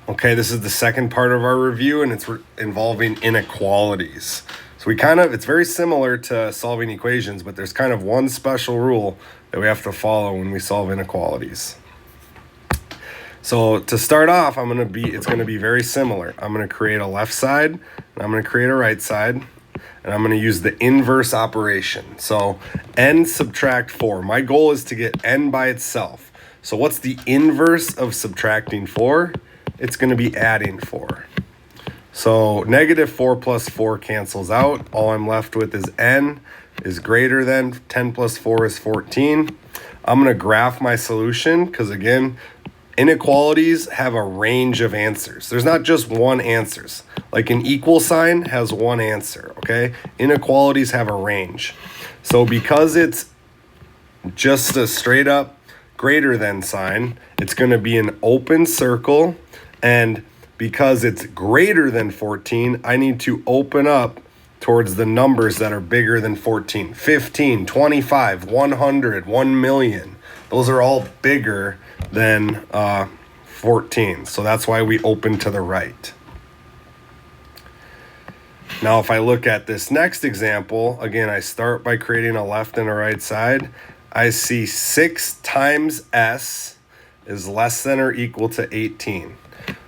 Okay, this is the second part of our review, and it's involving inequalities. So it's very similar to solving equations, but there's kind of one special rule that we have to follow when we solve inequalities. So to start off, it's gonna be very similar. I'm gonna create a left side, and I'm gonna create a right side, and I'm gonna use the inverse operation. So n subtract 4. My goal is to get n by itself. So what's the inverse of subtracting 4? It's gonna be adding 4. So negative 4 plus 4 cancels out. All I'm left with is n is greater than 10 plus 4 is 14. I'm gonna graph my solution because again, inequalities have a range of answers. There's not just one answer. Like an equal sign has one answer, okay? Inequalities have a range. So because it's just a straight up greater than sign, it's gonna be an open circle, and because it's greater than 14, I need to open up towards the numbers that are bigger than 14. 15, 25, 100, 1 million. Those are all bigger than 14. So that's why we open to the right. Now, if I look at this next example, again, I start by creating a left and a right side. I see 6 times s is less than or equal to 18.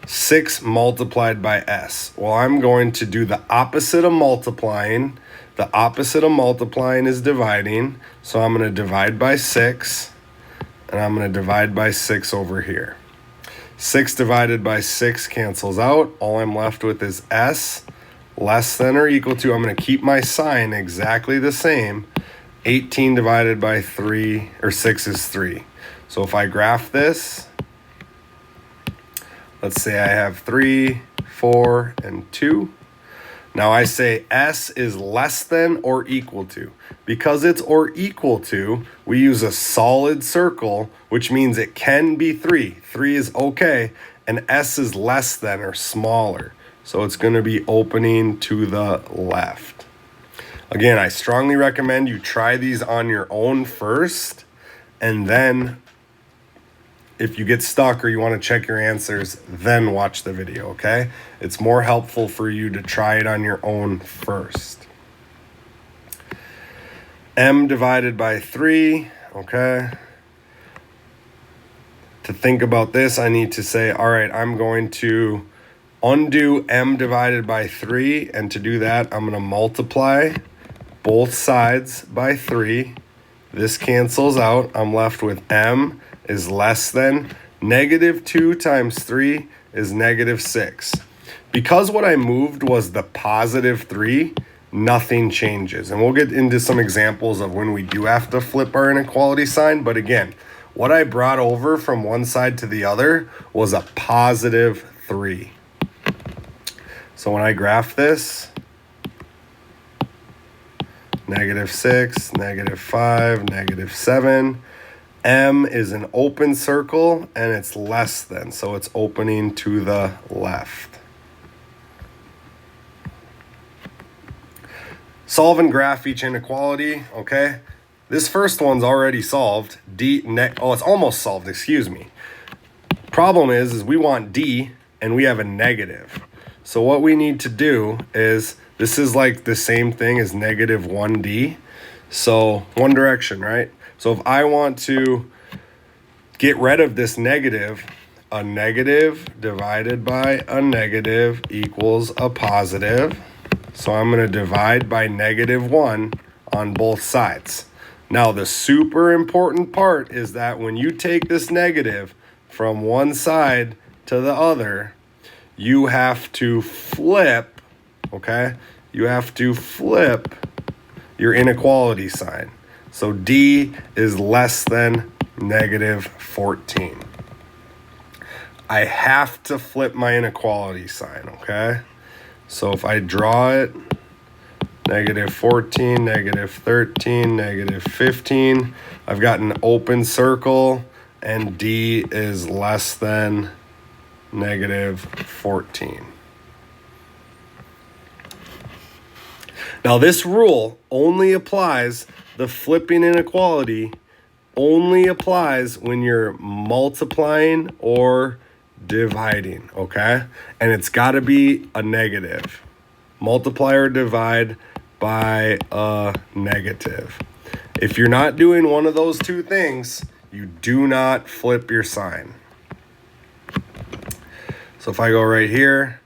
6 multiplied by s. Well, I'm going to do the opposite of multiplying. The opposite of multiplying is dividing. So I'm going to divide by 6, and I'm going to divide by 6 over here. 6 divided by 6 cancels out. All I'm left with is s less than or equal to, I'm going to keep my sign exactly the same. 18 divided by 3, or 6 is 3. So if I graph this, let's say I have 3, 4, and 2. Now I say s is less than or equal to. Because it's or equal to, we use a solid circle, which means it can be 3. 3 is okay, and s is less than or smaller. So it's going to be opening to the left. Again, I strongly recommend you try these on your own first, and then if you get stuck or you want to check your answers, then watch the video, okay? It's more helpful for you to try it on your own first. M divided by 3, okay? To think about this, I need to say, all right, I'm going to undo m divided by 3, and to do that, I'm going to multiply both sides by 3. This cancels out. I'm left with m is less than negative 2 times 3 is negative 6. Because what I moved was the positive 3, nothing changes. And we'll get into some examples of when we do have to flip our inequality sign. But again, what I brought over from one side to the other was a positive 3. So when I graph this, negative 6, negative 5, negative 7, m is an open circle, and it's less than, so it's opening to the left. Solve and graph each inequality, okay? This first one's already solved. It's almost solved, excuse me. Problem is we want d, and we have a negative. So what we need to do is, this is like the same thing as negative 1d. So one direction, right? So if I want to get rid of this negative, a negative divided by a negative equals a positive. So I'm going to divide by negative 1 on both sides. Now the super important part is that when you take this negative from one side to the other, you have to flip, okay? You have to flip your inequality sign. So d is less than negative 14. I have to flip my inequality sign, okay? So if I draw it, negative 14, negative 13, negative 15, I've got an open circle, and d is less than negative 14. Now this rule only applies, the flipping inequality only applies when you're multiplying or dividing, okay? And it's got to be a negative. Multiply or divide by a negative. If you're not doing one of those two things, you do not flip your sign. So if I go right here,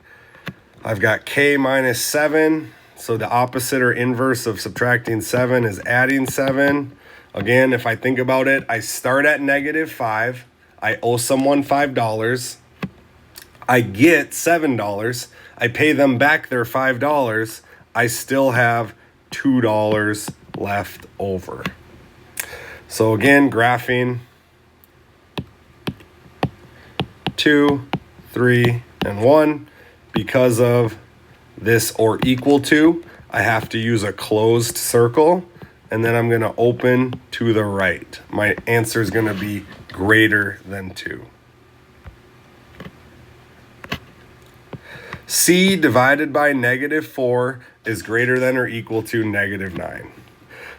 I've got k minus 7. So the opposite or inverse of subtracting 7 is adding 7. Again, if I think about it, I start at -5. I owe someone $5. I get $7. I pay them back their $5. I still have $2 left over. So again, graphing 2, 3, and 1. Because of this or equal to, I have to use a closed circle, and then I'm going to open to the right. My answer is going to be greater than 2. C divided by -4 is greater than or equal to -9.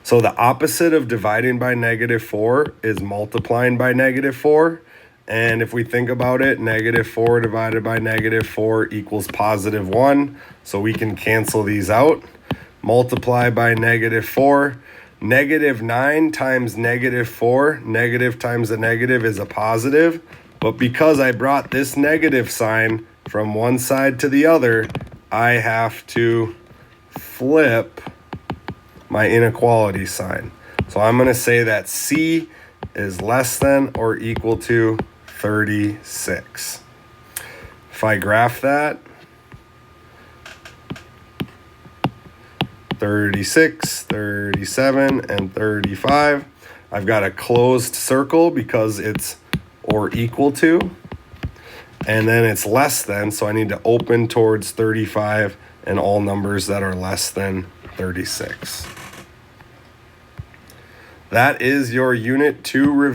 So the opposite of dividing by -4 is multiplying by -4. And if we think about it, -4 divided by -4 equals +1. So we can cancel these out. Multiply by -4. -9 times -4, negative times a negative is a positive. But because I brought this negative sign from one side to the other, I have to flip my inequality sign. So I'm going to say that C is less than or equal to 36. If I graph that, 36, 37, and 35, I've got a closed circle because it's or equal to, and then it's less than, so I need to open towards 35 and all numbers that are less than 36. That is your Unit 2 review.